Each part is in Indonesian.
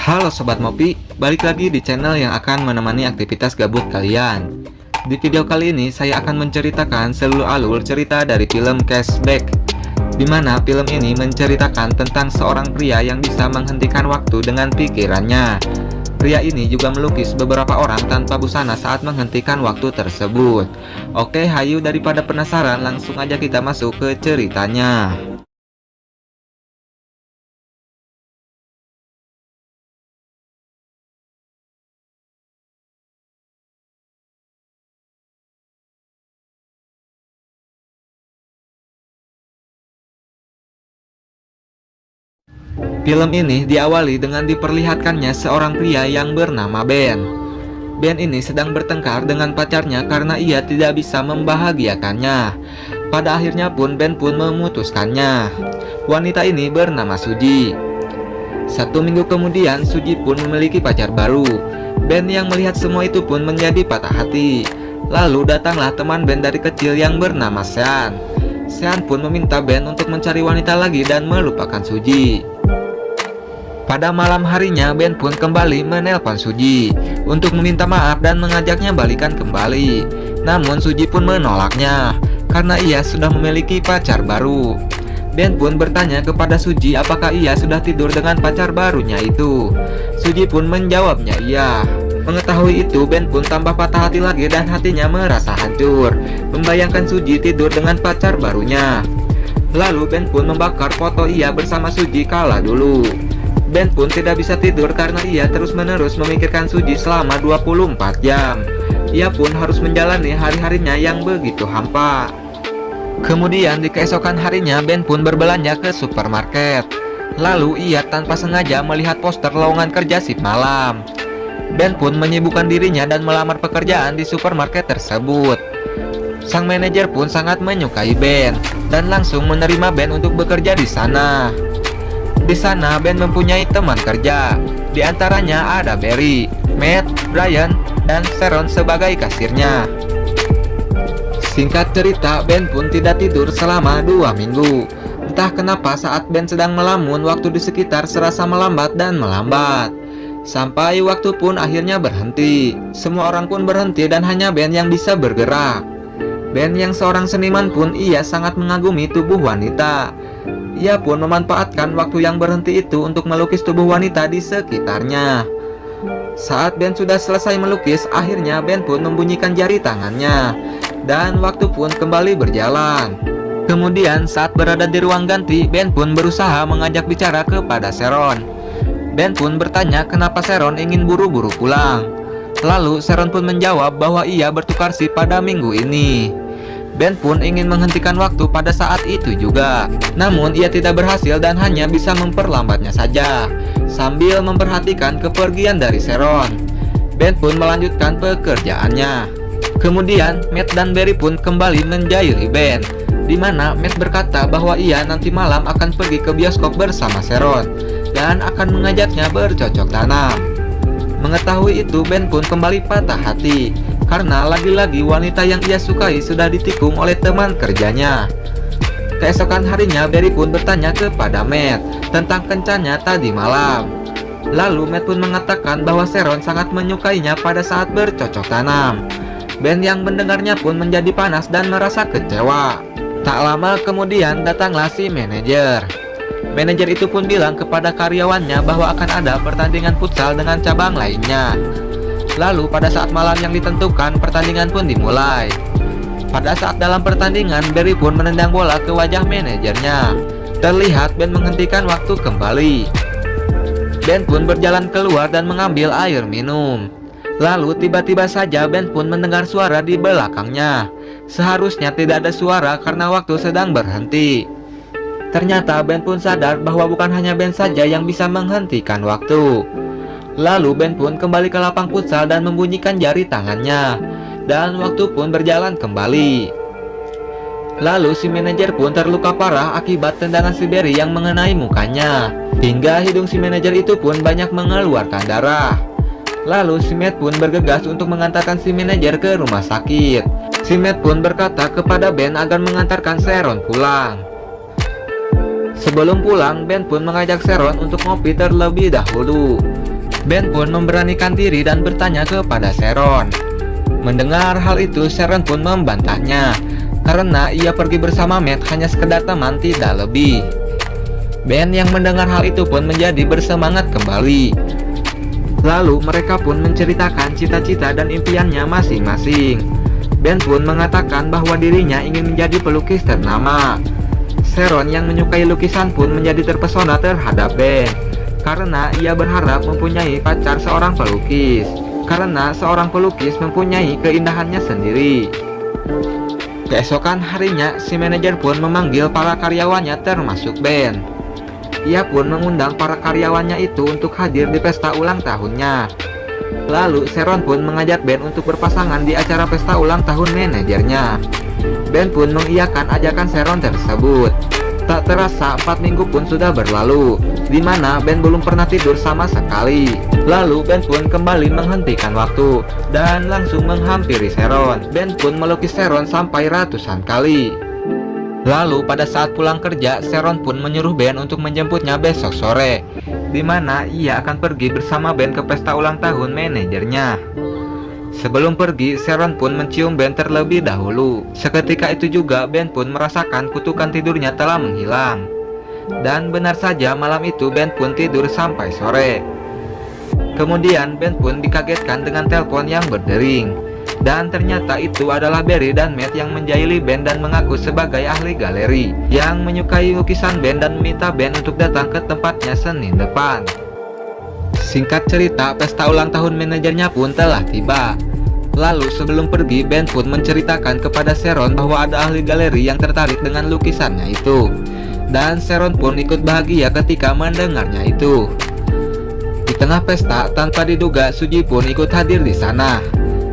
Halo Sobat Mopi, balik lagi di channel yang akan menemani aktivitas gabut kalian. Di video kali ini saya akan menceritakan seluruh alur cerita dari film Cashback, di mana film ini menceritakan tentang seorang pria yang bisa menghentikan waktu dengan pikirannya. Pria ini juga melukis beberapa orang tanpa busana saat menghentikan waktu tersebut. Oke, hayu daripada penasaran, langsung aja kita masuk ke ceritanya. Film ini diawali dengan diperlihatkannya seorang pria yang bernama Ben. Ben ini sedang bertengkar dengan pacarnya karena ia tidak bisa membahagiakannya. Pada akhirnya pun Ben pun memutuskannya. Wanita ini bernama Suji. 1 minggu kemudian Suji pun memiliki pacar baru. Ben yang melihat semua itu pun menjadi patah hati. Lalu datanglah teman Ben dari kecil yang bernama Sean. Sean pun meminta Ben untuk mencari wanita lagi dan melupakan Suji. Pada malam harinya, Ben pun kembali menelpon Suji untuk meminta maaf dan mengajaknya balikan kembali. Namun Suji pun menolaknya karena ia sudah memiliki pacar baru. Ben pun bertanya kepada Suji apakah ia sudah tidur dengan pacar barunya itu. Suji pun menjawabnya iya. Mengetahui itu, Ben pun tambah patah hati lagi dan hatinya merasa hancur membayangkan Suji tidur dengan pacar barunya. Lalu Ben pun membakar foto ia bersama Suji kala dulu. Ben pun tidak bisa tidur karena ia terus-menerus memikirkan Suji selama 24 jam. Ia pun harus menjalani hari-harinya yang begitu hampa. Kemudian di keesokan harinya, Ben pun berbelanja ke supermarket. Lalu ia tanpa sengaja melihat poster lowongan kerja shift malam. Ben pun menyibukkan dirinya dan melamar pekerjaan di supermarket tersebut. Sang manajer pun sangat menyukai Ben dan langsung menerima Ben untuk bekerja di sana. Di sana Ben mempunyai teman kerja. Di antaranya ada Barry, Matt, Brian, dan Sharon sebagai kasirnya. Singkat cerita, Ben pun tidak tidur selama 2 minggu. Entah kenapa saat Ben sedang melamun, waktu di sekitar serasa melambat dan melambat. Sampai waktu pun akhirnya berhenti. Semua orang pun berhenti dan hanya Ben yang bisa bergerak. Ben yang seorang seniman pun ia sangat mengagumi tubuh wanita. Ia pun memanfaatkan waktu yang berhenti itu untuk melukis tubuh wanita di sekitarnya. Saat Ben sudah selesai melukis, akhirnya Ben pun membunyikan jari tangannya. Dan waktu pun kembali berjalan. Kemudian saat berada di ruang ganti, Ben pun berusaha mengajak bicara kepada Sharon. Ben pun bertanya kenapa Sharon ingin buru-buru pulang. Lalu Sharon pun menjawab bahwa ia bertukar shift pada minggu ini. Ben pun ingin menghentikan waktu pada saat itu juga. Namun ia tidak berhasil dan hanya bisa memperlambatnya saja. Sambil memperhatikan kepergian dari Sharon, Ben pun melanjutkan pekerjaannya. Kemudian Matt dan Barry pun kembali menjaili Ben, di mana Matt berkata bahwa ia nanti malam akan pergi ke bioskop bersama Sharon dan akan mengajaknya bercocok tanam. Mengetahui itu, Ben pun kembali patah hati karena lagi-lagi wanita yang ia sukai sudah ditikung oleh teman kerjanya. Keesokan harinya, Barry pun bertanya kepada Matt tentang kencannya tadi malam. Lalu Matt pun mengatakan bahwa Sharon sangat menyukainya pada saat bercocok tanam. Ben yang mendengarnya pun menjadi panas dan merasa kecewa. Tak lama kemudian datanglah si manajer. Manajer itu pun bilang kepada karyawannya bahwa akan ada pertandingan futsal dengan cabang lainnya. Lalu pada saat malam yang ditentukan, pertandingan pun dimulai. Pada saat dalam pertandingan, Barry pun menendang bola ke wajah manajernya. Terlihat Ben menghentikan waktu kembali. Ben pun berjalan keluar dan mengambil air minum. Lalu tiba-tiba saja Ben pun mendengar suara di belakangnya. Seharusnya tidak ada suara karena waktu sedang berhenti. Ternyata Ben pun sadar bahwa bukan hanya Ben saja yang bisa menghentikan waktu. Lalu Ben pun kembali ke lapang futsal dan membunyikan jari tangannya. Dan waktu pun berjalan kembali. Lalu si manajer pun terluka parah akibat tendangan si Barry yang mengenai mukanya. Hingga hidung si manajer itu pun banyak mengeluarkan darah. Lalu si Matt pun bergegas untuk mengantarkan si manajer ke rumah sakit. Si Matt pun berkata kepada Ben agar mengantarkan Sharon pulang. Sebelum pulang, Ben pun mengajak Sharon untuk ngopi terlebih dahulu. Ben pun memberanikan diri dan bertanya kepada Sharon. Mendengar hal itu, Sharon pun membantahnya karena ia pergi bersama Matt hanya sekedar teman, tidak lebih. Ben yang mendengar hal itu pun menjadi bersemangat kembali. Lalu mereka pun menceritakan cita-cita dan impiannya masing-masing. Ben pun mengatakan bahwa dirinya ingin menjadi pelukis ternama. Sharon yang menyukai lukisan pun menjadi terpesona terhadap Ben karena ia berharap mempunyai pacar seorang pelukis, karena seorang pelukis mempunyai keindahannya sendiri. Keesokan harinya, si manajer pun memanggil para karyawannya termasuk Ben. Ia pun mengundang para karyawannya itu untuk hadir di pesta ulang tahunnya. Lalu Sharon pun mengajak Ben untuk berpasangan di acara pesta ulang tahun manajernya. Ben pun mengiyakan ajakan Sharon tersebut. Tak terasa 4 minggu pun sudah berlalu, di mana Ben belum pernah tidur sama sekali. Lalu Ben pun kembali menghentikan waktu dan langsung menghampiri Sharon. Ben pun melukis Sharon sampai ratusan kali. Lalu pada saat pulang kerja, Sharon pun menyuruh Ben untuk menjemputnya besok sore, di mana ia akan pergi bersama Ben ke pesta ulang tahun manajernya. Sebelum pergi, Sharon pun mencium Ben terlebih dahulu. Seketika itu juga Ben pun merasakan kutukan tidurnya telah menghilang. Dan benar saja, malam itu Ben pun tidur sampai sore. Kemudian Ben pun dikagetkan dengan telepon yang berdering. Dan ternyata itu adalah Barry dan Matt yang menjahili Ben dan mengaku sebagai ahli galeri yang menyukai lukisan Ben dan meminta Ben untuk datang ke tempatnya Senin depan. Singkat cerita, pesta ulang tahun manajernya pun telah tiba. Lalu sebelum pergi, Ben pun menceritakan kepada Sharon bahwa ada ahli galeri yang tertarik dengan lukisannya itu. Dan Sharon pun ikut bahagia ketika mendengarnya itu. Di tengah pesta, tanpa diduga Suji pun ikut hadir di sana.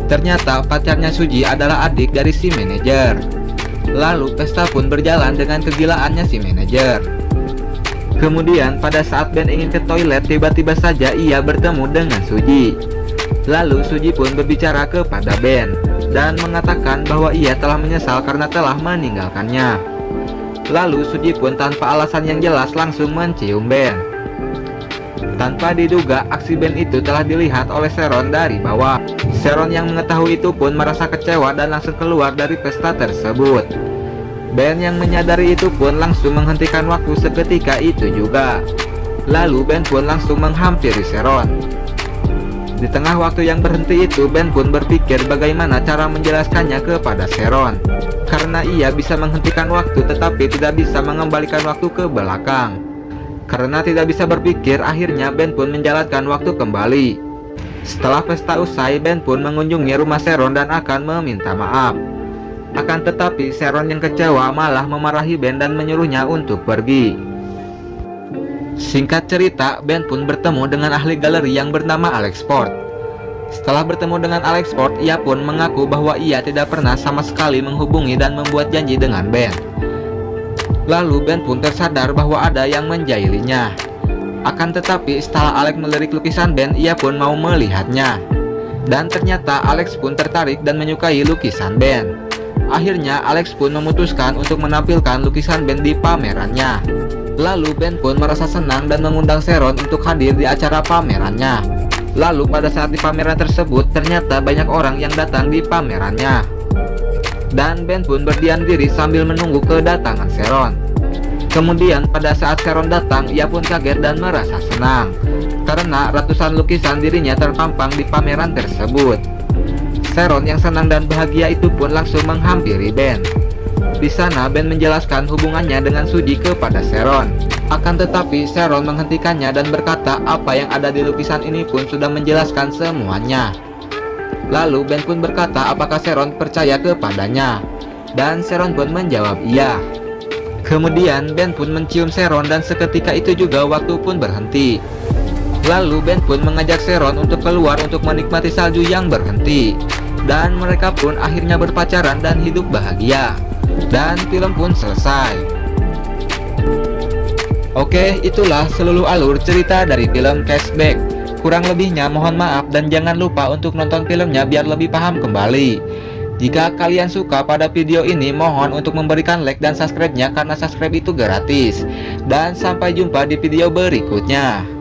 Ternyata pacarnya Suji adalah adik dari si manajer. Lalu pesta pun berjalan dengan kegilaannya si manajer. Kemudian pada saat Ben ingin ke toilet, tiba-tiba saja ia bertemu dengan Suji. Lalu Suji pun berbicara kepada Ben dan mengatakan bahwa ia telah menyesal karena telah meninggalkannya. Lalu Suji pun tanpa alasan yang jelas langsung mencium Ben. Tanpa diduga, aksi Ben itu telah dilihat oleh Sharon dari bawah. Sharon yang mengetahui itu pun merasa kecewa dan langsung keluar dari pesta tersebut. Ben yang menyadari itu pun langsung menghentikan waktu seketika itu juga. Lalu Ben pun langsung menghampiri Sharon. Di tengah waktu yang berhenti itu, Ben pun berpikir bagaimana cara menjelaskannya kepada Sharon. Karena ia bisa menghentikan waktu tetapi tidak bisa mengembalikan waktu ke belakang. Karena tidak bisa berpikir, akhirnya Ben pun menjalankan waktu kembali. Setelah pesta usai, Ben pun mengunjungi rumah Sharon dan akan meminta maaf. Akan tetapi Sharon yang kecewa malah memarahi Ben dan menyuruhnya untuk pergi. Singkat cerita, Ben pun bertemu dengan ahli galeri yang bernama Alex Ford. Setelah bertemu dengan Alex Ford, ia pun mengaku bahwa ia tidak pernah sama sekali menghubungi dan membuat janji dengan Ben. Lalu Ben pun tersadar bahwa ada yang menjahilinya. Akan tetapi setelah Alex melirik lukisan Ben, ia pun mau melihatnya. Dan ternyata Alex pun tertarik dan menyukai lukisan Ben. Akhirnya Alex pun memutuskan untuk menampilkan lukisan Ben di pamerannya. Lalu Ben pun merasa senang dan mengundang Sharon untuk hadir di acara pamerannya. Lalu pada saat di pameran tersebut, ternyata banyak orang yang datang di pamerannya. Dan Ben pun berdiam diri sambil menunggu kedatangan Sharon. Kemudian pada saat Sharon datang, ia pun kaget dan merasa senang karena ratusan lukisan dirinya terpampang di pameran tersebut. Sharon yang senang dan bahagia itu pun langsung menghampiri Ben. Di sana Ben menjelaskan hubungannya dengan Suji kepada Sharon. Akan tetapi Sharon menghentikannya dan berkata apa yang ada di lukisan ini pun sudah menjelaskan semuanya. Lalu Ben pun berkata apakah Sharon percaya kepadanya. Dan Sharon pun menjawab iya. Kemudian Ben pun mencium Sharon dan seketika itu juga waktu pun berhenti. Lalu Ben pun mengajak Sharon untuk keluar untuk menikmati salju yang berhenti. Dan mereka pun akhirnya berpacaran dan hidup bahagia. Dan film pun selesai. Oke, itulah seluruh alur cerita dari film Cashback. Kurang lebihnya mohon maaf dan jangan lupa untuk nonton filmnya biar lebih paham kembali. Jika kalian suka pada video ini, mohon untuk memberikan like dan subscribe-nya karena subscribe itu gratis. Dan sampai jumpa di video berikutnya.